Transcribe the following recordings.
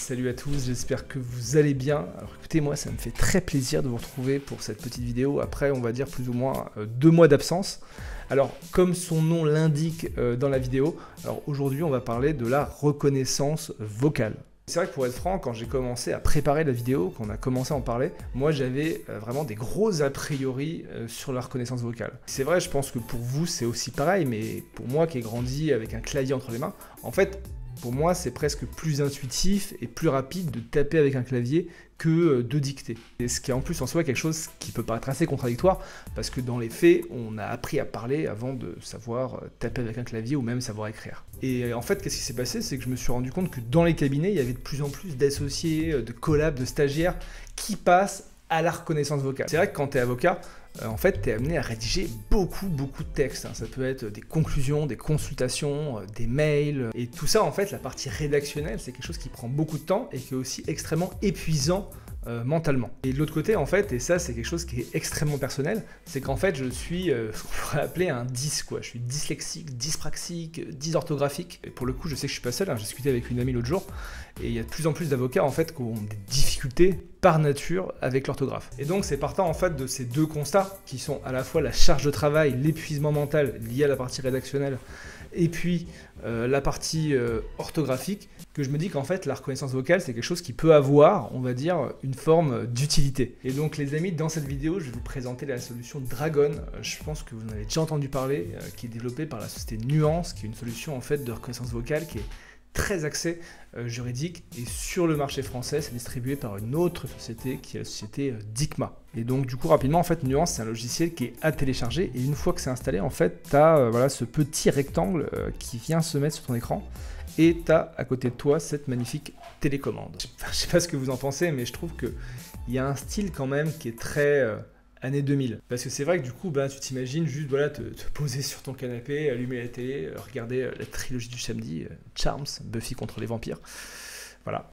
Salut à tous, j'espère que vous allez bien. Alors écoutez, moi ça me fait très plaisir de vous retrouver pour cette petite vidéo après on va dire plus ou moins 2 mois d'absence. Alors comme son nom l'indique dans la vidéo, alors aujourd'hui on va parler de la reconnaissance vocale. C'est vrai que pour être franc, quand j'ai commencé à préparer la vidéo, quand on a commencé à en parler, moi j'avais vraiment des gros a priori sur la reconnaissance vocale. C'est vrai, je pense que pour vous c'est aussi pareil, mais pour moi qui ai grandi avec un clavier entre les mains, en fait, pour moi c'est presque plus intuitif et plus rapide de taper avec un clavier que de dicter. Et ce qui est en plus en soi quelque chose qui peut paraître assez contradictoire, parce que dans les faits, on a appris à parler avant de savoir taper avec un clavier ou même savoir écrire. Et en fait, qu'est-ce qui s'est passé? C'est que je me suis rendu compte que dans les cabinets, il y avait de plus en plus d'associés, de collabs, de stagiaires qui passent à la reconnaissance vocale. C'est vrai que quand tu es avocat, en fait, tu es amené à rédiger beaucoup de textes. Ça peut être des conclusions, des consultations, des mails. Et tout ça, en fait, la partie rédactionnelle, c'est quelque chose qui prend beaucoup de temps et qui est aussi extrêmement épuisant mentalement. Et de l'autre côté, en fait, et ça, c'est quelque chose qui est extrêmement personnel, c'est qu'en fait, je suis ce qu'on pourrait appeler un 10, quoi. Je suis dyslexique, dyspraxique, dysorthographique. Et pour le coup, je sais que je suis pas seul. J'ai discuté avec une amie l'autre jour. Et il y a de plus en plus d'avocats, en fait, qui ont des difficultés par nature avec l'orthographe. Et donc, c'est partant, en fait, de ces deux constats, qui sont à la fois la charge de travail, l'épuisement mental lié à la partie rédactionnelle, et puis la partie orthographique, que je me dis qu'en fait la reconnaissance vocale c'est quelque chose qui peut avoir, on va dire, une forme d'utilité. Et donc les amis, dans cette vidéo je vais vous présenter la solution Dragon. Je pense que vous en avez déjà entendu parler, qui est développée par la société Nuance, qui est une solution en fait de reconnaissance vocale qui est très axé juridique, et sur le marché français c'est distribué par une autre société qui est la société Dicma. Et donc du coup rapidement, en fait Nuance c'est un logiciel qui est à télécharger, et une fois que c'est installé, en fait tu as voilà, ce petit rectangle qui vient se mettre sur ton écran, et tu as à côté de toi cette magnifique télécommande. Je sais pas ce que vous en pensez, mais je trouve qu'il y a un style quand même qui est très années 2000. Parce que c'est vrai que du coup, tu t'imagines juste voilà, te poser sur ton canapé, allumer la télé, regarder la trilogie du samedi, Charms, Buffy contre les vampires. Voilà.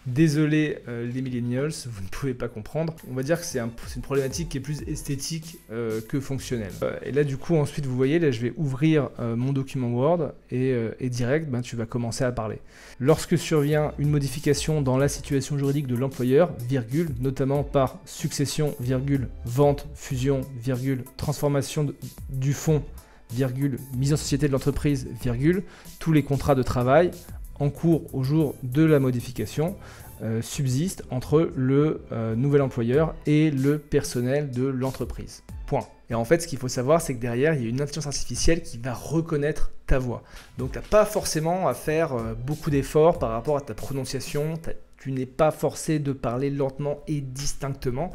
Désolé les millennials, vous ne pouvez pas comprendre. On va dire que c'est une problématique qui est plus esthétique que fonctionnelle. Et là du coup ensuite vous voyez, là je vais ouvrir mon document Word et direct tu vas commencer à parler. Lorsque survient une modification dans la situation juridique de l'employeur, virgule, notamment par succession, virgule, vente, fusion, virgule, transformation du fonds, virgule, mise en société de l'entreprise, virgule, tous les contrats de travail en cours au jour de la modification subsistent entre le nouvel employeur et le personnel de l'entreprise. Point. Et en fait, ce qu'il faut savoir, c'est que derrière, il y a une intelligence artificielle qui va reconnaître ta voix. Donc, tu n'as pas forcément à faire beaucoup d'efforts par rapport à ta prononciation. Tu n'es pas forcé de parler lentement et distinctement.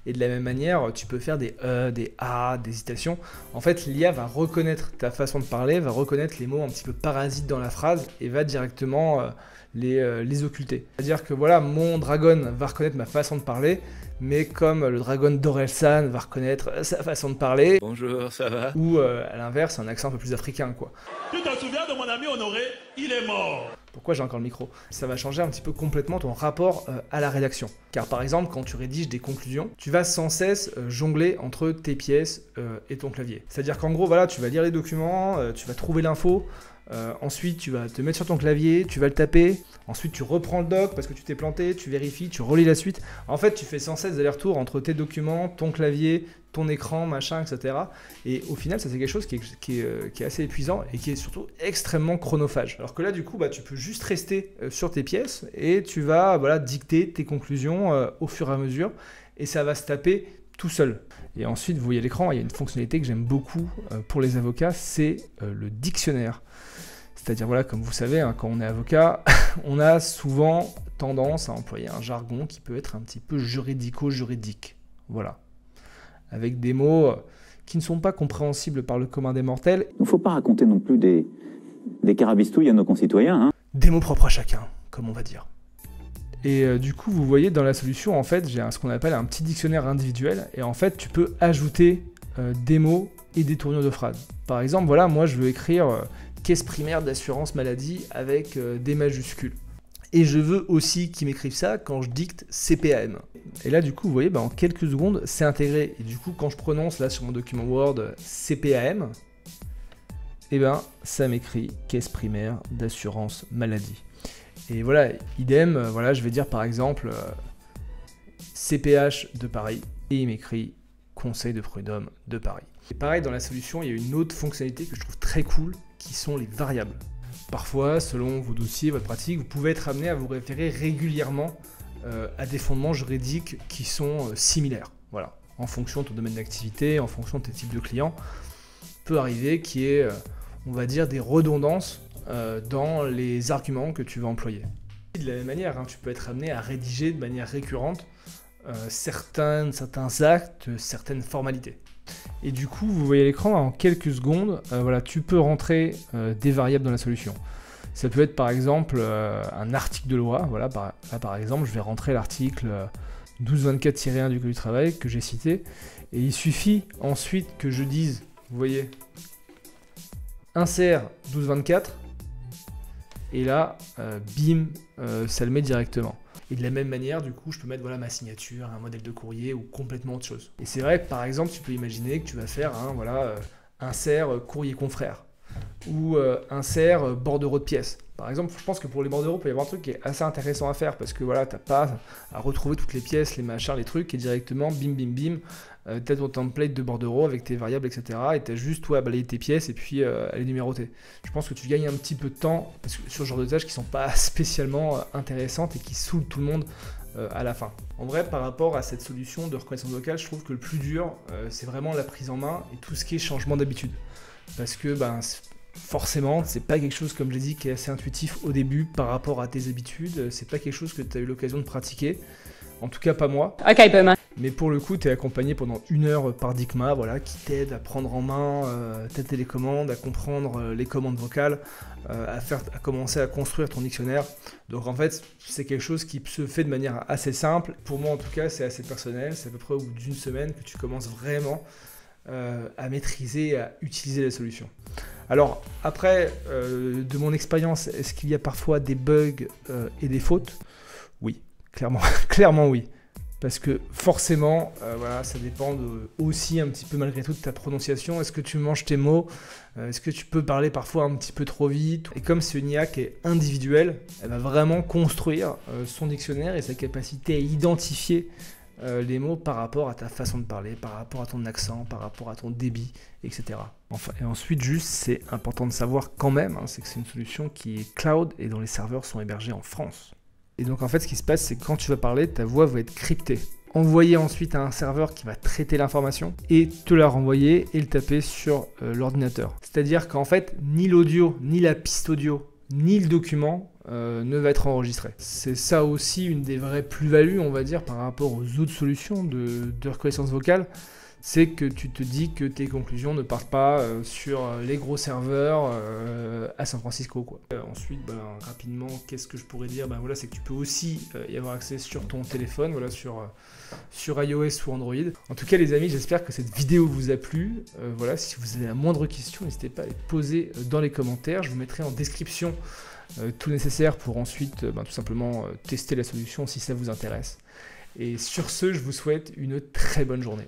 Et de la même manière, tu peux faire des des A, des hésitations. En fait, l'IA va reconnaître ta façon de parler, va reconnaître les mots un petit peu parasites dans la phrase et va directement les occulter. C'est-à-dire que voilà, mon Dragon va reconnaître ma façon de parler, mais comme le Dragon d'Orelsan va reconnaître sa façon de parler. Bonjour, ça va? Ou à l'inverse, un accent un peu plus africain, quoi. Tu te souviens de mon ami Honoré? Il est mort. Pourquoi j'ai encore le micro? Ça va changer un petit peu complètement ton rapport à la rédaction. Car par exemple, quand tu rédiges des conclusions, tu vas sans cesse jongler entre tes pièces et ton clavier. C'est-à-dire qu'en gros, voilà, tu vas lire les documents, tu vas trouver l'info, ensuite tu vas te mettre sur ton clavier, tu vas le taper, ensuite tu reprends le doc parce que tu t'es planté, tu vérifies, tu relis la suite. En fait, tu fais sans cesse des allers-retours entre tes documents, ton clavier, ton écran, machin, etc. Et au final, ça c'est quelque chose qui est assez épuisant et qui est surtout extrêmement chronophage. Alors que là, du coup, tu peux juste rester sur tes pièces et tu vas dicter tes conclusions au fur et à mesure, et ça va se taper tout seul. Et ensuite, vous voyez à l'écran, il y a une fonctionnalité que j'aime beaucoup pour les avocats, c'est le dictionnaire. C'est-à-dire, voilà, comme vous savez, quand on est avocat, on a souvent tendance à employer un jargon qui peut être un petit peu juridico-juridique. Voilà. Avec des mots qui ne sont pas compréhensibles par le commun des mortels. Il ne faut pas raconter non plus des carabistouilles à nos concitoyens. Hein. Des mots propres à chacun, comme on va dire. Et du coup, vous voyez, dans la solution, en fait, j'ai ce qu'on appelle un petit dictionnaire individuel. Et en fait, tu peux ajouter des mots et des tournures de phrases. Par exemple, voilà, moi, je veux écrire caisse primaire d'assurance maladie avec des majuscules. Et je veux aussi qu'ils m'écrivent ça quand je dicte CPAM. Et là, du coup, vous voyez, en quelques secondes, c'est intégré. Et du coup, quand je prononce là sur mon document Word CPAM, et ben ça m'écrit caisse primaire d'assurance maladie. Et voilà, idem, voilà, je vais dire par exemple CPH de Paris et il m'écrit Conseil de prud'homme de Paris. Et pareil, dans la solution, il y a une autre fonctionnalité que je trouve très cool qui sont les variables. Parfois, selon vos dossiers, votre pratique, vous pouvez être amené à vous référer régulièrement à des fondements juridiques qui sont similaires. Voilà, en fonction de ton domaine d'activité, en fonction de tes types de clients, peut arriver qu'il y ait, on va dire, des redondances dans les arguments que tu vas employer. De la même manière, tu peux être amené à rédiger de manière récurrente certains actes, certaines formalités. Et du coup, vous voyez à l'écran, en quelques secondes, voilà, tu peux rentrer des variables dans la solution. Ça peut être par exemple un article de loi. Voilà, là, par exemple, je vais rentrer l'article 1224-1 du Code du travail que j'ai cité. Et il suffit ensuite que je dise, vous voyez, insère 1224. Et là, bim, ça le met directement. Et de la même manière, du coup, je peux mettre voilà, ma signature, un modèle de courrier ou complètement autre chose. Et c'est vrai que par exemple, tu peux imaginer que tu vas faire insert courrier confrère ou insert bordereau de pièces. Par exemple, je pense que pour les bordereaux, il peut y avoir un truc qui est assez intéressant à faire parce que voilà, tu n'as pas à retrouver toutes les pièces, les machins, les trucs, et directement, bim, bim, bim, tu as ton template de bordereau avec tes variables, etc. Et tu as juste toi à balayer tes pièces et puis à les numéroter. Je pense que tu gagnes un petit peu de temps parce que sur ce genre de tâches qui ne sont pas spécialement intéressantes et qui saoulent tout le monde à la fin. En vrai, par rapport à cette solution de reconnaissance vocale, je trouve que le plus dur, c'est vraiment la prise en main et tout ce qui est changement d'habitude. Parce que forcément, c'est pas quelque chose, comme j'ai dit, qui est assez intuitif au début par rapport à tes habitudes. C'est pas quelque chose que tu as eu l'occasion de pratiquer. En tout cas, pas moi. Ok, boomer. Mais pour le coup, tu es accompagné pendant 1 heure par Dicma, voilà, qui t'aide à prendre en main ta télécommande, à comprendre les commandes vocales, à commencer à construire ton dictionnaire. Donc en fait, c'est quelque chose qui se fait de manière assez simple. Pour moi, en tout cas, c'est assez personnel. C'est à peu près au bout d'1 semaine que tu commences vraiment à maîtriser et à utiliser la solution. Alors après, de mon expérience, est-ce qu'il y a parfois des bugs et des fautes? Oui, clairement oui. Parce que forcément, voilà, ça dépend aussi un petit peu malgré tout de ta prononciation. Est-ce que tu manges tes mots? Est-ce que tu peux parler parfois un petit peu trop vite? Et comme c'est une IA qui est individuelle, elle va vraiment construire son dictionnaire et sa capacité à identifier les mots par rapport à ta façon de parler, par rapport à ton accent, par rapport à ton débit, etc. Enfin, et ensuite, juste, c'est important de savoir quand même, c'est que c'est une solution qui est cloud et dont les serveurs sont hébergés en France. Et donc en fait, ce qui se passe, c'est que quand tu vas parler, ta voix va être cryptée, envoyée ensuite à un serveur qui va traiter l'information et te la renvoyer et le taper sur l'ordinateur. C'est-à-dire qu'en fait, ni l'audio, ni la piste audio, ni le document ne va être enregistré. C'est ça aussi une des vraies plus-values, on va dire, par rapport aux autres solutions de reconnaissance vocale, c'est que tu te dis que tes conclusions ne partent pas sur les gros serveurs à San Francisco, quoi. Ensuite, rapidement, qu'est-ce que je pourrais dire? Voilà, c'est que tu peux aussi y avoir accès sur ton téléphone, voilà, sur iOS ou Android. En tout cas, les amis, j'espère que cette vidéo vous a plu. Voilà, si vous avez la moindre question, n'hésitez pas à les poser dans les commentaires. Je vous mettrai en description tout nécessaire pour ensuite tout simplement tester la solution si ça vous intéresse. Et sur ce, je vous souhaite une très bonne journée.